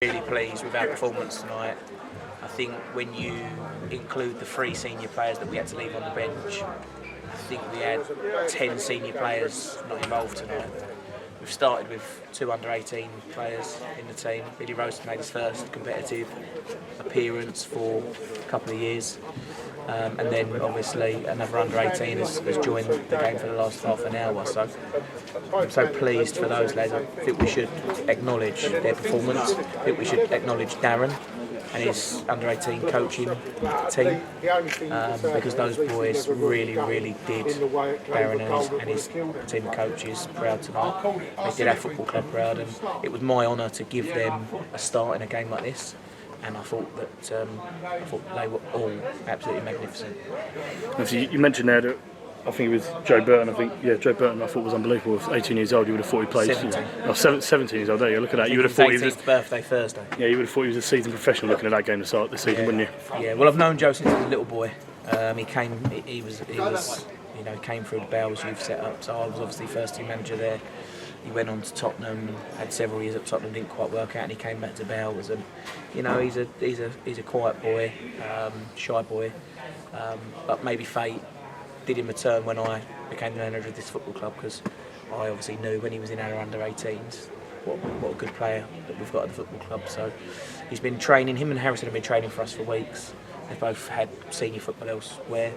Really pleased with our performance tonight. I think when you include the 3 senior players that we had to leave on the bench, I think we had 10 senior players not involved tonight. We've started with 2 under-18 players in the team. Billy Rose made his first competitive appearance for a couple of years. And then obviously another under-18 has joined the game for the last half an hour. So I'm so pleased for those lads. I think we should acknowledge their performance. I think we should acknowledge Darren and his under-18 coaching team, because those boys really did Darren and his team of coaches proud tonight. They did our football club proud, and it was my honour to give them a start in a game like this. And I thought that they were all absolutely magnificent. Obviously, you mentioned there that I think it was Joe Burton. Joe Burton I thought was unbelievable. At 18 years old, you would have thought he played. 17 years old. There you look at that. You would have thought he was his birthday Thursday. Yeah, you would have thought he was a seasoned professional looking at that game to start this season, wouldn't you? Yeah. Well, I've known Joe since he was a little boy. He came through the Bales youth set-up. So I was obviously first team manager there. He went on to Tottenham, had several years at Tottenham, didn't quite work out, and he came back to Bales. And he's a quiet boy, shy boy, but maybe fate did him a turn when I became the manager of this football club, because I obviously knew when he was in our under-18s what a good player that we've got at the football club. So he's been training. Him and Harrison have been training for us for weeks. They've both had senior football elsewhere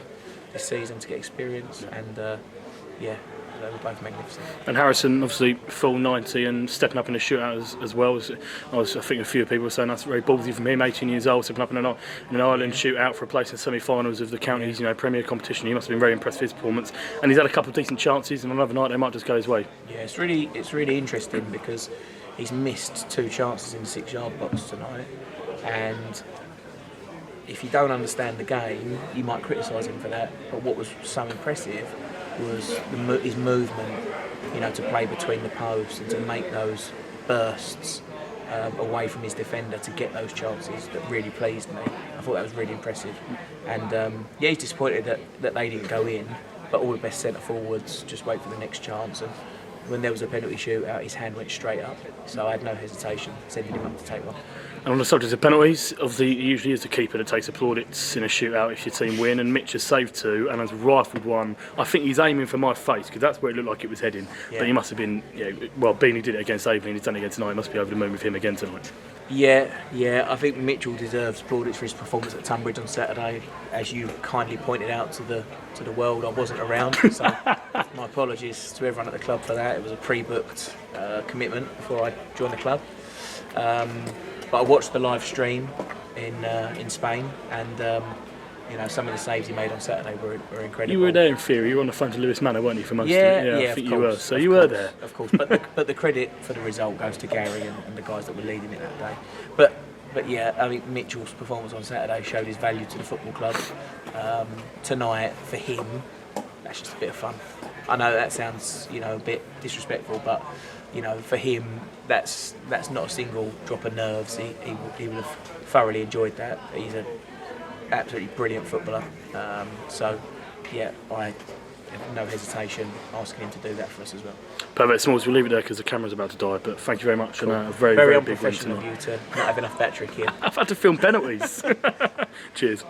this season to get experience, and they were both magnificent. And Harrison, obviously full 90 and stepping up in the shootout as well. I think a few people were saying that's very ballsy from him, 18 years old, stepping up in an Ireland shootout for a place in the semi-finals of the counties, Premier competition. He must have been very impressed with his performance, and he's had a couple of decent chances, and another night they might just go his way. Yeah, it's really interesting because he's missed 2 chances in the 6-yard box tonight, and if you don't understand the game, you might criticise him for that. But what was so impressive was his movement, to play between the posts and to make those bursts away from his defender to get those chances. That really pleased me. I thought that was really impressive. And he's disappointed that they didn't go in, but all the best centre forwards just wait for the next chance. And when there was a penalty shootout, his hand went straight up, so I had no hesitation sending him up to take one. And on the subject of penalties, obviously it usually is the keeper that takes the plaudits in a shootout if your team win, and Mitch has saved 2 and has rifled one. I think he's aiming for my face, because that's where it looked like it was heading. But he must have been, Beanie did it against Aveling, he's done it again tonight, he must be over the moon with him again tonight. Yeah, I think Mitchell deserves plaudits for his performance at Tunbridge on Saturday. As you kindly pointed out to the world, I wasn't around, so my apologies to everyone at the club for that. It was a pre-booked commitment before I joined the club. But I watched the live stream in Spain, and some of the saves he made on Saturday were incredible. You were there in theory. You were on the phone to Lewis Manor, weren't you, for most of it? Yeah, I think you were. So you were there, of course. But the credit for the result goes to Gary and the guys that were leading it that day. But yeah, I mean, Mitchell's performance on Saturday showed his value to the football club. Tonight, for him, that's just a bit of fun. I know that sounds a bit disrespectful, but for him, that's not a single drop of nerves. He would have thoroughly enjoyed that. He's an absolutely brilliant footballer. So yeah, I have no hesitation asking him to do that for us as well. Perfect. Smalls, we'll leave it there because the camera's about to die. But thank you very much. Cool. And a very big unprofessional of you to not have enough battery here. I've had to film penalties. Cheers.